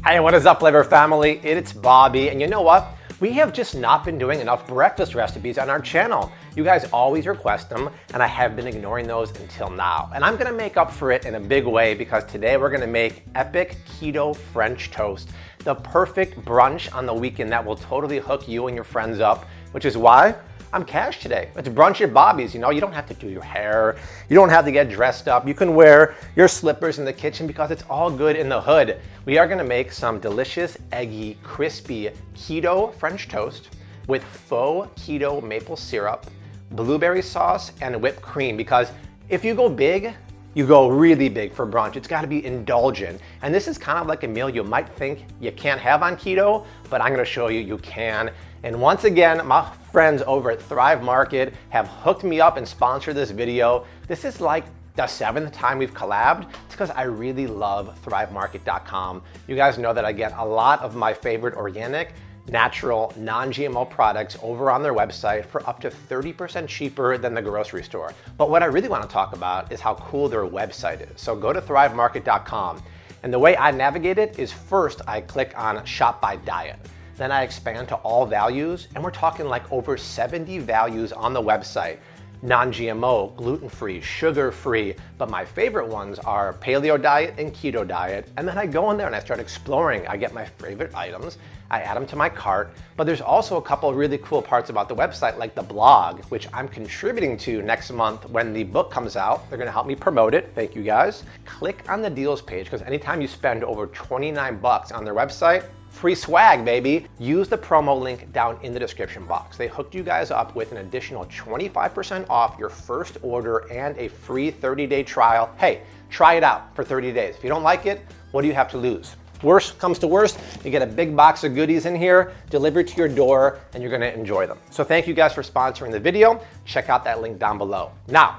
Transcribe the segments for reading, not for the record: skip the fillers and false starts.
Hey, what is up, Flavor Family? It's Bobby, and you know what? We have just not been doing enough breakfast recipes on our channel. You guys always request them, and I have been ignoring those until now. And I'm gonna make up for it in a big way because today we're gonna make epic keto French toast, the perfect brunch on the weekend that will totally hook you and your friends up, which is why I'm cash today. It's brunch at Bobby's. You know, you don't have to do your hair. You don't have to get dressed up. You can wear your slippers in the kitchen because it's all good in the hood. We are gonna make some delicious, eggy, crispy keto French toast with faux keto maple syrup, blueberry sauce, and whipped cream, because if you go big, you go really big for brunch. It's gotta be indulgent. And this is kind of like a meal you might think you can't have on keto, but I'm gonna show you you can. And once again, my friends over at Thrive Market have hooked me up and sponsored this video. This is like the 7th time we've collabed. It's because I really love thrivemarket.com. You guys know that I get a lot of my favorite organic, natural, non-GMO products over on their website for up to 30% cheaper than the grocery store. But what I really want to talk about is how cool their website is. So go to thrivemarket.com. And the way I navigate it is first I click on Shop by Diet. Then I expand to all values, and we're talking like over 70 values on the website. Non-GMO, gluten-free, sugar-free, but my favorite ones are paleo diet and keto diet. And then I go in there and I start exploring. I get my favorite items, I add them to my cart, but there's also a couple of really cool parts about the website, like the blog, which I'm contributing to next month when the book comes out. They're gonna help me promote it. Thank you guys. Click on the deals page, because anytime you spend over 29 bucks on their website, free swag, baby. Use the promo link down in the description box. They hooked you guys up with an additional 25% off your first order and a free 30-day trial. Hey, try it out for 30 days. If you don't like it, what do you have to lose? Worst comes to worst, you get a big box of goodies in here, delivered to your door, and you're gonna enjoy them. So thank you guys for sponsoring the video. Check out that link down below. Now,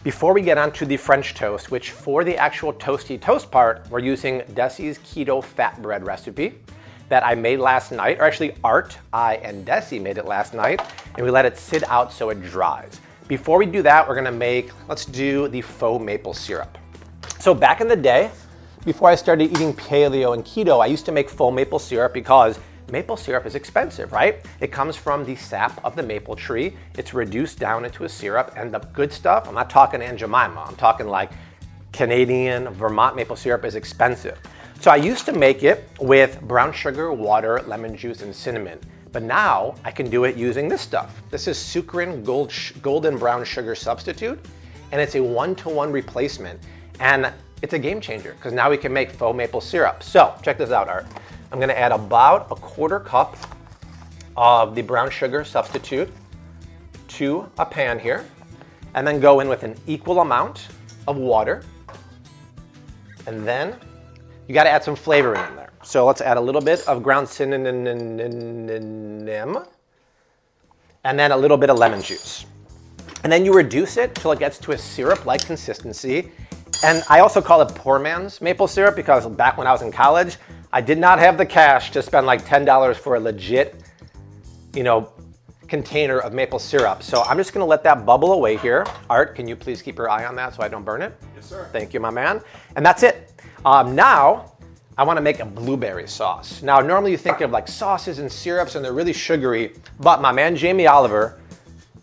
before we get on to the French toast, which for the actual toasty toast part, we're using Desi's keto fat bread recipe that I made last night, or actually Art, I, and Desi made it last night, and we let it sit out so it dries. Before we do that, we're gonna let's do the faux maple syrup. So back in the day, before I started eating paleo and keto, I used to make faux maple syrup because maple syrup is expensive, right? It comes from the sap of the maple tree. It's reduced down into a syrup, and the good stuff, I'm not talking Aunt Jemima, I'm talking like Canadian, Vermont maple syrup is expensive. So I used to make it with brown sugar, water, lemon juice, and cinnamon. But now I can do it using this stuff. This is Sucrin golden brown sugar substitute, and it's a 1-to-1 replacement. And it's a game changer because now we can make faux maple syrup. So check this out, Art. I'm gonna add about a 1/4 cup of the brown sugar substitute to a pan here, and then go in with an equal amount of water. And then you gotta add some flavoring in there. So let's add a little bit of ground cinnamon, and then a little bit of lemon juice. And then you reduce it till it gets to a syrup-like consistency. And I also call it poor man's maple syrup because back when I was in college, I did not have the cash to spend like $10 for a legit, container of maple syrup. So I'm just gonna let that bubble away here. Art, can you please keep your eye on that so I don't burn it? Yes, sir. Thank you, my man. And that's it. Now, I wanna make a blueberry sauce. Now, normally you think of like sauces and syrups and they're really sugary, but my man Jamie Oliver,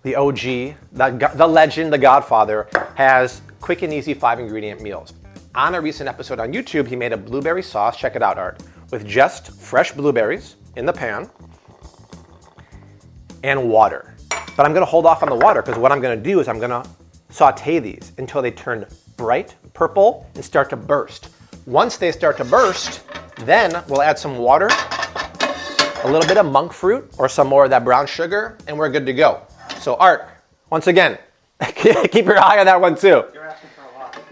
the OG, the legend, the Godfather, has quick and easy 5-ingredient meals. On a recent episode on YouTube, he made a blueberry sauce, check it out, Art, with just fresh blueberries in the pan and water. But I'm gonna hold off on the water because what I'm gonna do is I'm gonna saute these until they turn bright purple and start to burst. Once they start to burst, then we'll add some water, a little bit of monk fruit or some more of that brown sugar, and we're good to go. So Art, once again, keep your eye on that one too. You're asking for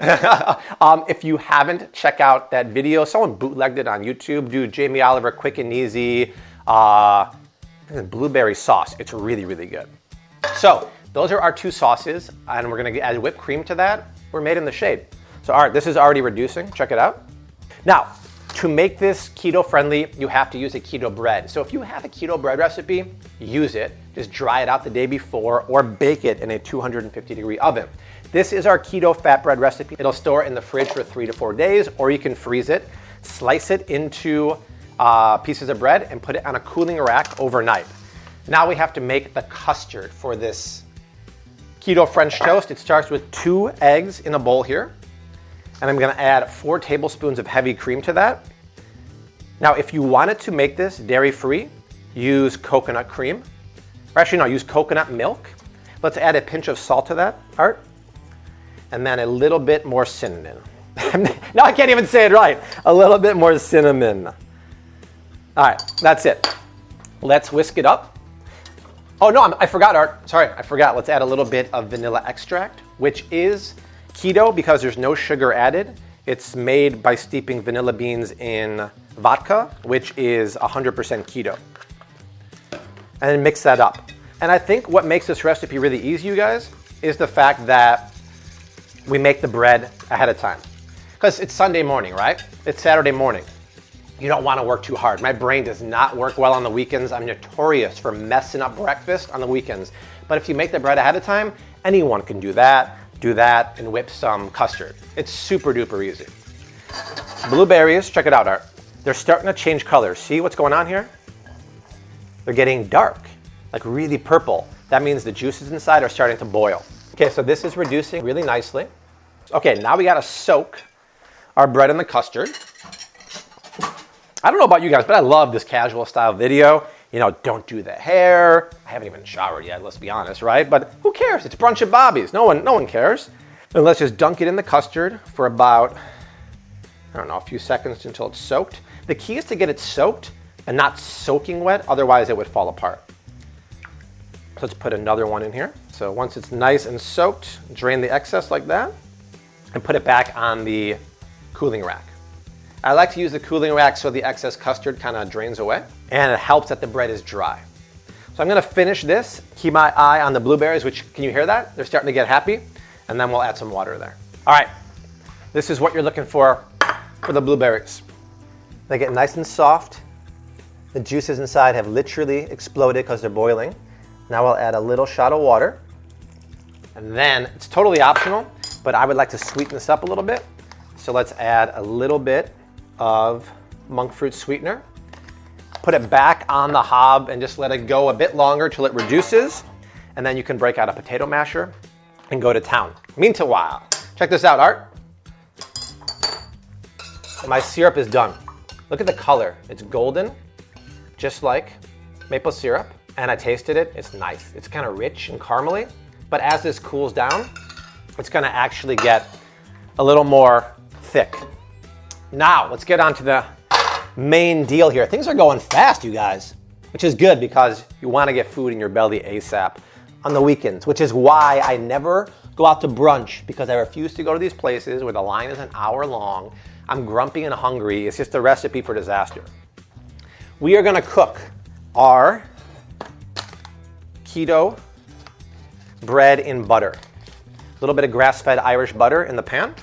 a lot. If you haven't, check out that video. Someone bootlegged it on YouTube. Do Jamie Oliver quick and easy blueberry sauce. It's really, really good. So those are our 2 sauces, and we're gonna add whipped cream to that. We're made in the shade. So Art, this is already reducing. Check it out. Now, to make this keto friendly, you have to use a keto bread. So if you have a keto bread recipe, use it. Just dry it out the day before or bake it in a 250-degree oven. This is our keto fat bread recipe. It'll store in the fridge for 3 to 4 days, or you can freeze it. slice it into pieces of bread, and put it on a cooling rack overnight. Now we have to make the custard for this keto French toast. It starts with 2 eggs in a bowl here. And I'm gonna add 4 tablespoons of heavy cream to that. Now, if you wanted to make this dairy-free, use coconut cream. Or actually, no, use coconut milk. Let's add a pinch of salt to that, Art. And then a little bit more cinnamon. Now I can't even say it right. A little bit more cinnamon. All right, that's it. Let's whisk it up. Oh no, I forgot, Art. Sorry, I forgot. Let's add a little bit of vanilla extract, which is keto because there's no sugar added. It's made by steeping vanilla beans in vodka, which is 100% keto. And then mix that up. And I think what makes this recipe really easy, you guys, is the fact that we make the bread ahead of time. Because it's Sunday morning, right? It's Saturday morning. You don't want to work too hard. My brain does not work well on the weekends. I'm notorious for messing up breakfast on the weekends. But if you make the bread ahead of time, anyone can do that, and whip some custard. It's super duper easy. Blueberries, check it out, Art. They're starting to change colors. See what's going on here? They're getting dark, like really purple. That means the juices inside are starting to boil. Okay, so this is reducing really nicely. Okay, now we gotta soak our bread in the custard. I don't know about you guys, but I love this casual style video. You know, don't do the hair. I haven't even showered yet, let's be honest, right? But who cares? It's brunch at Bobby's. No one cares. And let's just dunk it in the custard for about, I don't know, a few seconds until it's soaked. The key is to get it soaked and not soaking wet, otherwise it would fall apart. So let's put another one in here. So once it's nice and soaked, drain the excess like that and put it back on the cooling rack. I like to use the cooling rack so the excess custard kind of drains away, and it helps that the bread is dry. So I'm gonna finish this, keep my eye on the blueberries, which, can you hear that? They're starting to get happy, and then we'll add some water there. All right, this is what you're looking for the blueberries. They get nice and soft. The juices inside have literally exploded because they're boiling. Now I'll add a little shot of water, and then it's totally optional, but I would like to sweeten this up a little bit. So let's add a little bit of monk fruit sweetener. Put it back on the hob and just let it go a bit longer till it reduces. And then you can break out a potato masher and go to town. Meanwhile, check this out, Art. My syrup is done. Look at the color. It's golden, just like maple syrup. And I tasted it. It's nice. It's kind of rich and caramely. But as this cools down, it's going to actually get a little more thick. Now, let's get on to the main deal here. Things are going fast, you guys, which is good because you want to get food in your belly ASAP on the weekends, which is why I never go out to brunch, because I refuse to go to these places where the line is an hour long. I'm grumpy and hungry. It's just a recipe for disaster. We are going to cook our keto bread in butter. A little bit of grass-fed Irish butter in the pan.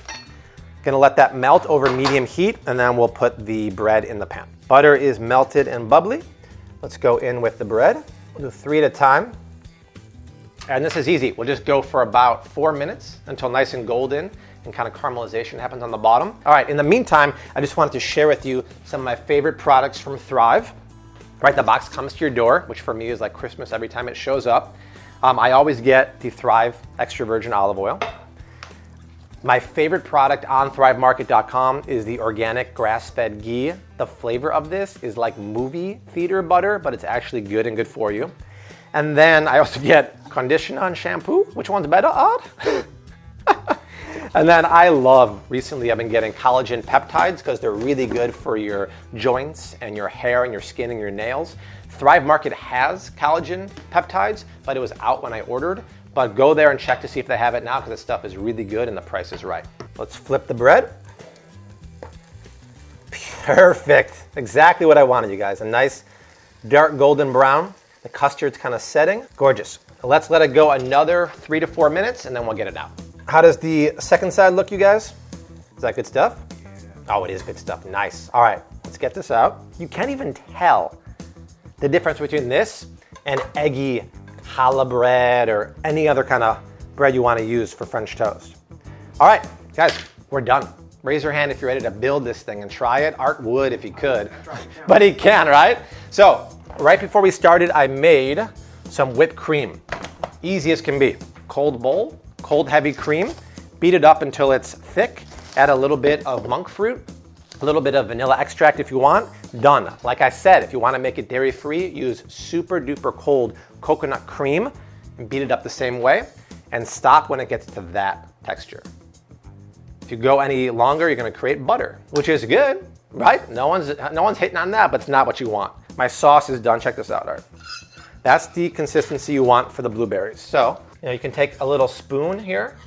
Gonna let that melt over medium heat, and then we'll put the bread in the pan. Butter is melted and bubbly. Let's go in with the bread. We'll do 3 at a time. And this is easy. We'll just go for about 4 minutes until nice and golden and kind of caramelization happens on the bottom. All right, in the meantime, I just wanted to share with you some of my favorite products from Thrive. Right, the box comes to your door, which for me is like Christmas every time it shows up. I always get the Thrive extra virgin olive oil. My favorite product on thrivemarket.com is the organic grass-fed ghee. The flavor of this is like movie theater butter, but it's actually good and good for you. And then I also get conditioner and shampoo. Which one's better, Odd? And then recently I've been getting collagen peptides because they're really good for your joints and your hair and your skin and your nails. Thrive Market has collagen peptides, but it was out when I ordered. But go there and check to see if they have it now, because this stuff is really good and the price is right. Let's flip the bread. Perfect. Exactly what I wanted, you guys. A nice dark golden brown. The custard's kind of setting. Gorgeous. Let's let it go another 3 to 4 minutes, and then we'll get it out. How does the second side look, you guys? Is that good stuff? Oh, it is good stuff. Nice. All right, let's get this out. You can't even tell the difference between this and eggy challah bread or any other kind of bread you want to use for French toast. All right, guys, we're done. Raise your hand if you're ready to build this thing and try it. Art would if he could, but he can, right? So right before we started, I made some whipped cream. Easy as can be. Cold bowl, cold heavy cream. Beat it up until it's thick. Add a little bit of monk fruit, a little bit of vanilla extract if you want. Done. Like I said, if you want to make it dairy-free, use super duper cold coconut cream and beat it up the same way and stop when it gets to that texture. If you go any longer, you're going to create butter, which is good, right? No one's hitting on that, but it's not what you want. My sauce is done. Check this out, Art. That's the consistency you want for the blueberries. So, you can take a little spoon here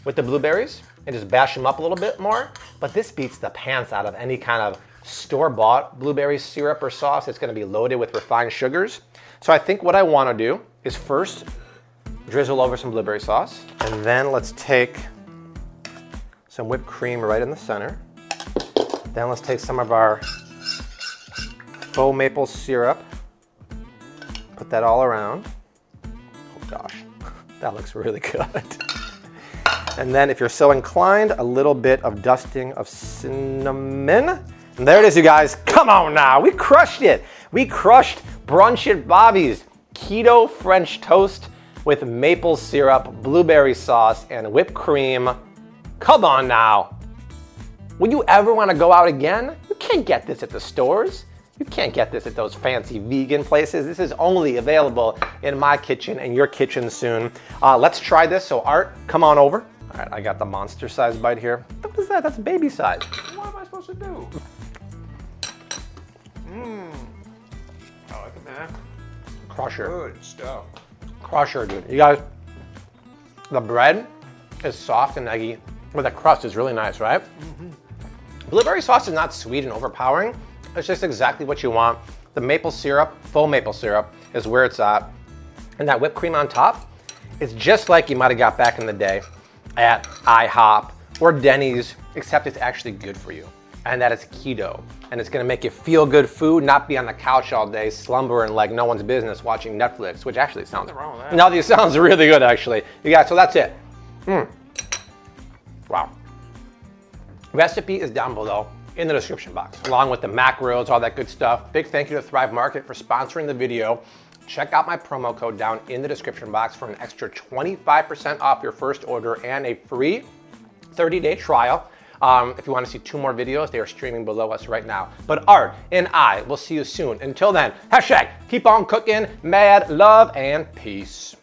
with the blueberries and just bash them up a little bit more. But this beats the pants out of any kind of store-bought blueberry syrup or sauce. It's going to be loaded with refined sugars. So I think what I want to do is first drizzle over some blueberry sauce. And then let's take some whipped cream right in the center. Then let's take some of our faux maple syrup. Put that all around. Oh gosh, that looks really good. And then if you're so inclined, a little bit of dusting of cinnamon. And there it is, you guys. Come on now, we crushed it. We crushed Brunch at Bobby's keto French toast with maple syrup, blueberry sauce, and whipped cream. Come on now. Will you ever want to go out again? You can't get this at the stores. You can't get this at those fancy vegan places. This is only available in my kitchen and your kitchen soon. Let's try this. So Art, come on over. All right, I got the monster size bite here. What is that? That's baby size. What am I supposed to do? I like it, man. Crusher. Good stuff. Crusher, dude. You guys, the bread is soft and eggy, but the crust is really nice, right? Blueberry sauce is not sweet and overpowering. It's just exactly what you want. The maple syrup, faux maple syrup, is where it's at. And that whipped cream on top, it's just like you might have got back in the day at IHOP or Denny's, except it's actually good for you. And that it's keto. And it's gonna make you feel good food, not be on the couch all day, slumbering like no one's business watching Netflix, which actually sounds, Nothing wrong with that. no, this sounds really good actually. You guys, so that's it. Wow. Recipe is down below in the description box, along with the macros, all that good stuff. Big thank you to Thrive Market for sponsoring the video. Check out my promo code down in the description box for an extra 25% off your first order and a free 30-day trial. If you want to see 2 more videos, they are streaming below us right now. But Art and I will see you soon. Until then, hashtag keep on cooking, mad love, and peace.